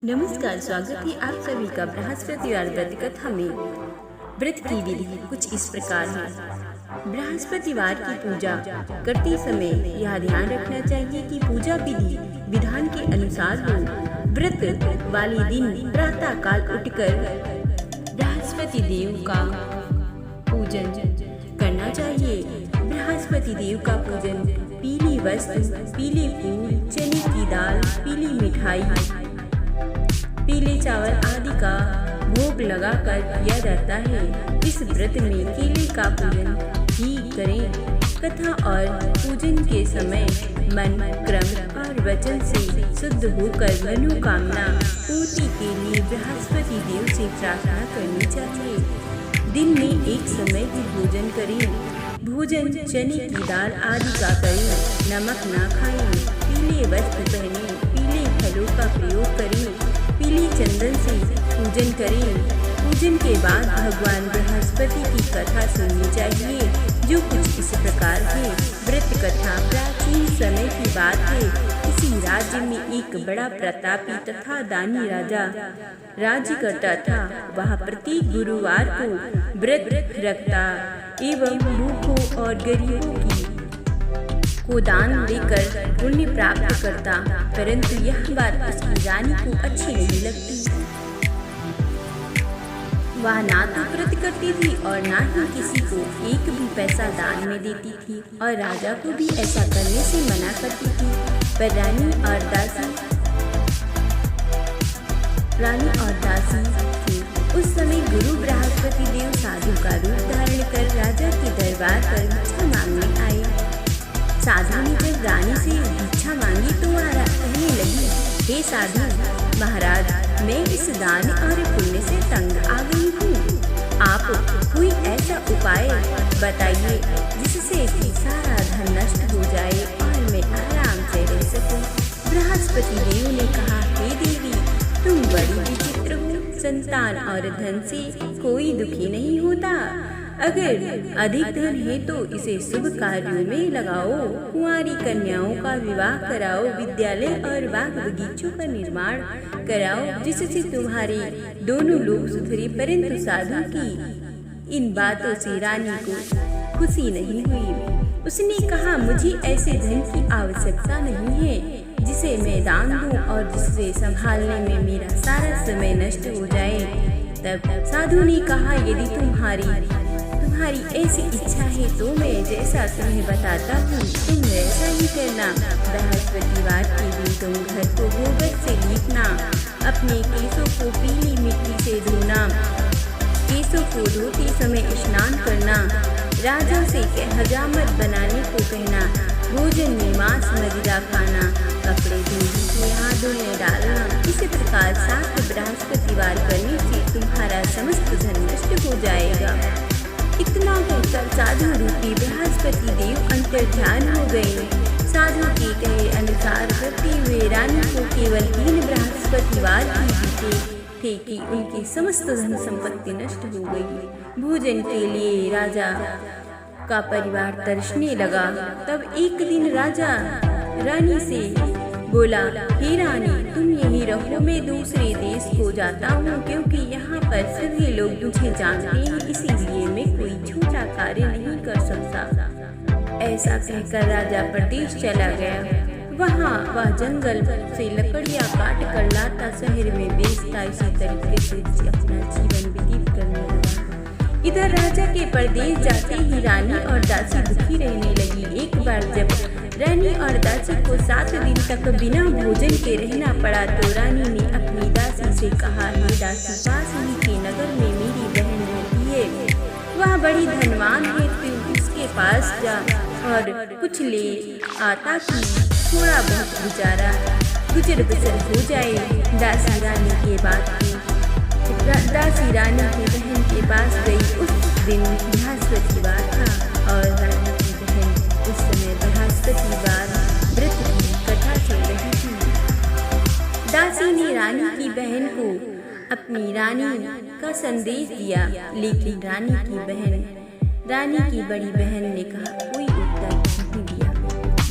नमस्कार, स्वागत है आप सभी का बृहस्पतिवार व्रत कथा में। व्रत की विधि कुछ इस प्रकार है। बृहस्पतिवार की पूजा करते समय यह ध्यान रखना चाहिए कि पूजा विधि विधान के अनुसार हो। व्रत वाले दिन प्रातः काल उठकर बृहस्पति देव का पूजन करना चाहिए। बृहस्पति देव का पूजन पीली वस्त्र, पीले फूल, चने की दाल, पीली मिठाई, पीले चावल आदि का भोग लगाकर किया जाता है। इस व्रत में केले का पूजन ही करें। कथा और पूजन के समय मन, क्रम और वचन से शुद्ध होकर मनोकामना पूर्ति के लिए बृहस्पति देव से प्रार्थना करनी चाहिए। दिन में एक समय ही भोजन करें। भोजन चने की दाल आदि का करें। नमक ना खाएं। पीले वस्त्र पहने। पीले फलों का प्रयोग करें। पीले चंदन से पूजन करें। पूजन के बाद भगवान बृहस्पति की कथा सुननी चाहिए, जो कुछ इस प्रकार है। व्रत कथा प्राचीन समय की बात है। किसी राज्य में एक बड़ा प्रतापी तथा दानी राजा राज्य करता था। वह प्रत्येक गुरुवार को व्रत रखता एवं भूखों और गरीबों को दान देकर पुण्य प्राप्त करता, परंतु यह बात उसकी रानी को अच्छी नहीं लगती। वह ना तो व्रत करती थी और ना ही किसी को एक भी पैसा दान में देती थी, और राजा को भी ऐसा करने से मना करती थी। पर रानी और दासी थी। उस समय गुरु बृहस्पति देव साधु का रूप धारण कर राजा के दरबार पर भिक्षा मांगने आए। साधु ने जब रानी से भिक्षा मांगी तो वह कहने लगी, हे साधु महाराज, मैं इस दान और पुण्य से तंग आ गई हूँ। आप कोई ऐसा उपाय बताइए जिससे कि सारा धन नष्ट हो जाए और मैं आराम से रह सकूं। बृहस्पति देव ने कहा, हे देवी, तुम बड़ी विचित्र हो। संतान और धन से कोई दुखी नहीं होता। अगर अधिक धन है तो इसे शुभ कार्यों में लगाओ। कुंवारी कन्याओं का विवाह कराओ। विद्यालय और बाग बगीचों का निर्माण कराओ, जिससे तुम्हारे दोनों लोग सुधरे। परंतु साधु की इन बातों से रानी को खुशी नहीं हुई। उसने कहा, मुझे ऐसे धन की आवश्यकता नहीं है जिसे मैं दान दूं और जिसे संभालने में मेरा सारा समय नष्ट हो जाए। तब साधु ने कहा, यदि तुम्हारी ऐसी इच्छा है तो मैं जैसा तुम्हें बताता हूँ तुम वैसा ही करना। बृहस्पतिवार के दिन तुम घर को गोबर से लीपना, अपने केसों को पीली मिट्टी से धोना, केसों को धोते समय स्नान करना, राजा से हजामत बनाने को कहना, भोजन में मांस मदिरा खाना, कपड़े धोने हाथों में डालना। इसी प्रकार 7 बृहस्पतिवार करने से तुम्हारा समस्त धन नष्ट हो जाएगा। इतना कहकर साधु रूपी बृहस्पति देव अंतर्ध्यान हो गए। साधु के कहे अनुसार करते हुए रानी को केवल 3 बृहस्पतिवार बीते थे कि उनकी समस्त धन संपत्ति नष्ट हो गई। भोजन के लिए राजा का परिवार तरसने लगा। तब एक दिन राजा रानी से बोला, हे रानी, तुम यहीं रहो, मैं दूसरे देश को जाता हूँ, क्योंकि यहाँ पर सभी लोग मुझे जानते हैं, इसीलिए मैं कोई छोटा कार्य नहीं कर सकता। ऐसा कहकर राजा प्रदेश चला गया। वहाँ वह जंगल से लकड़ियाँ काट कर लाता, शहर में बेचता। इसी तरीके से अपना जीवन व्यतीत करने लगा। इधर राजा के परदेश जाते ही रानी और दासी दुखी रहने लगी। एक बार जब रानी और दासी को 7 दिन तक बिना भोजन के रहना पड़ा तो रानी ने अपनी दासी से कहा, हे दासी, पास ही के नगर में मेरी बहन रहती है, वह बड़ी धनवान है, तू उसके पास जा और कुछ ले आता कि थोड़ा बहुत गुजर बसर हो जाए। दासी रानी की बहन के पास गई। उस दिन बृहस्पतिवार था और रानी की बहन उस समय बृहस्पतिवार व्रत की कथा चल रही थी। दासी ने रानी की बहन को अपनी रानी का संदेश दिया, लेकिन रानी की बड़ी बहन ने कहा, कोई उत्तर नहीं दिया।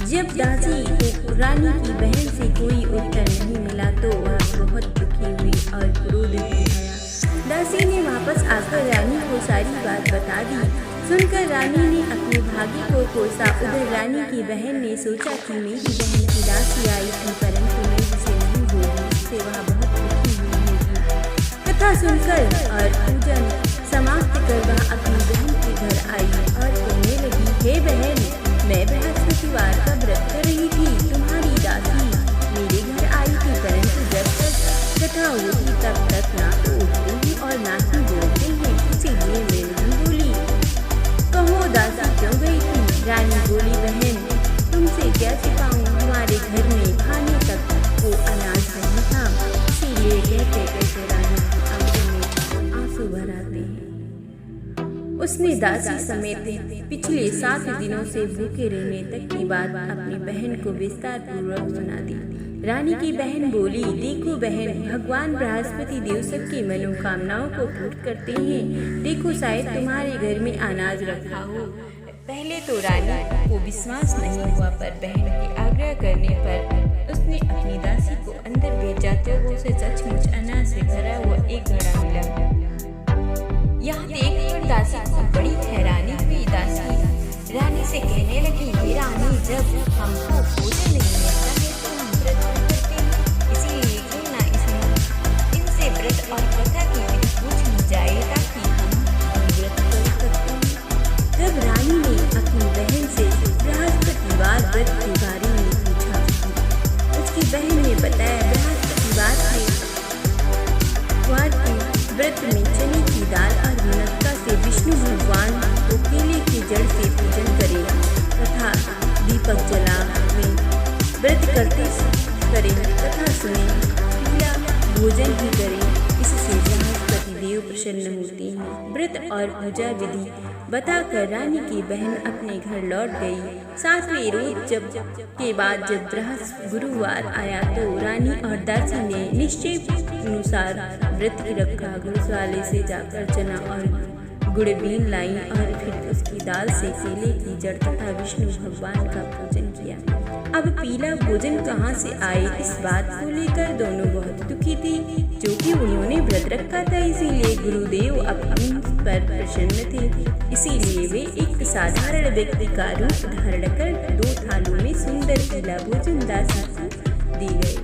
जब दासी को रानी की बहन से कोई उत्तर नहीं मिला तो वह बहुत दुखी को सारी बात बता दी। सुनकर रानी ने अपने भाग्य को कोसा। उधर रानी की बहन ने सोचा कि मेरी बहन की दासी आई थी, परंतु मैं जिसे नहीं बोली उससे वह बहुत दुखी हुई होगी। कथा सुनकर और पूजन समाप्त कर वह अपनी बहन के घर आई और कहने लगी, हे बहन, मैं बृहस्पतिवार का व्रत कर रही थी। तुम्हारी दासी मेरे घर आई थी, परंतु जब तक कथा होती तब तक ना तो उठते हैं और ना ही बोलते हैं, इसीलिए मैं नहीं बोली। कहो दासी क्यों गई थी? रानी बोली, बहन तुमसे क्या छिपाऊं, हमारे घर में खाने तक वो अनाज नहीं था, इसीलिए कहते कहते रानी की आंखों में आंसू भर आते हैं। उसने दासी समेत पिछले 7 दिनों से भूखे रहने तक की बात अपनी बहन को विस्तार पूर्वक सुना दी। रानी की बहन बोली, देखो बहन, भगवान बृहस्पति देव सबकी मनोकामनाओं को पूर्ण करते हैं। देखो शायद तुम्हारे घर में अनाज रखा हो। पहले तो रानी को विश्वास नहीं हुआ, पर बहन के आग्रह करने पर उसने अपनी दासी को अंदर भेजा तो वो उसे सचमुच अनाज से भरा हुआ एक घड़ा मिला। यहाँ देखकर दासी को बड़ी हैरानी हुई। दासी रानी से कहने लगी, हे रानी, जब हमको भोजन नहीं मिलता है तो हम व्रत करते हैं, इसीलिए क्यों ना इसमें इनसे व्रत और कथा की विधि पूछ ली जाए ताकि हम व्रत कर सकते हैं। जब रानी ने अपनी बहन से बृहस्पतिवार व्रत के बारे में पूछा, उसकी बहन ने बताया, बृहस्पतिवार के व्रत में चने की दाल और मुनक्का से विष्णु भगवान को केले की जड़ से पूजन करें तथा दीपक जला में व्रत करते करें तथा सुने, पीला भोजन ही करें, इससे बृहस्पति देव प्रसन्न होते हैं। व्रत और पूजा विधि बताकर रानी की बहन अपने घर लौट गई। 7वें रोज के बाद जब गुरुवार आया तो रानी और दासी ने निश्चय अनुसार व्रत रखा। गौशाले से जाकर चना और गुड़ बीन लाई और फिर उसकी दाल से केले की जड़ तथा विष्णु भगवान का पूजन किया। अब पीला भोजन कहाँ से आए, इस बात को लेकर दोनों बहुत दुखी थे, क्योंकि उन्होंने व्रत रखा था, इसीलिए गुरुदेव अपनी पर प्रसन्न थे। इसीलिए वे एक साधारण व्यक्ति का रूप धारण कर 2 थालों में सुंदर पीला भोजन दासी को दी गई।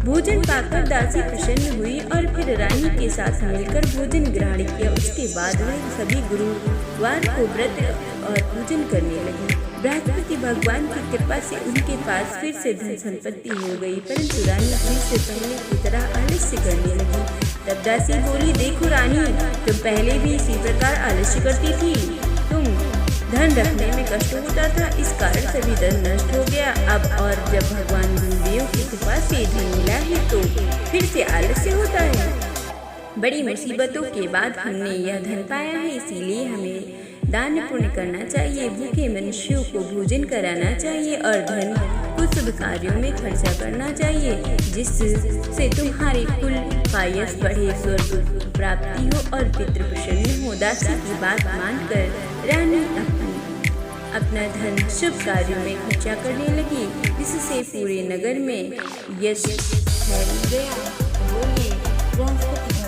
भोजन पाकर दासी प्रसन्न हुई और फिर रानी के साथ मिलकर भोजन ग्रहण किया। उसके बाद वह सभी गुरुवार को व्रत और पूजन करने लगी। बृहस्पति भगवान की कृपा से उनके पास फिर से धन संपत्ति हो गई, परंतु रानी फिर से पहले की तरह आलस्य करने लगी। तब दासी बोली, देखो रानी, तुम पहले भी इसी प्रकार आलस्य करती थी। तुम धन रखने में कष्ट होता था, इस कारण सभी धन नष्ट हो गया। अब और जब भगवान गुरुदेव की कृपा से धन मिला है तो फिर से आलस्य होता है। बड़ी मुसीबतों के बाद हमने यह धन पाया है, इसीलिए हमें दान पुण्य करना चाहिए, भूखे मनुष्यों को भोजन कराना चाहिए और धन को शुभ कार्यों में खर्चा करना चाहिए, जिससे तुम्हारे कुल पायस बढ़े, स्वर्ग प्राप्ति हो और पितृ प्रसन्न हो। दासी की बात मानकर रानी अपना धन शुभ कार्यों में खर्चा करने लगी, जिससे पूरे नगर में यश फैल गया। बोलिए बृहस्पति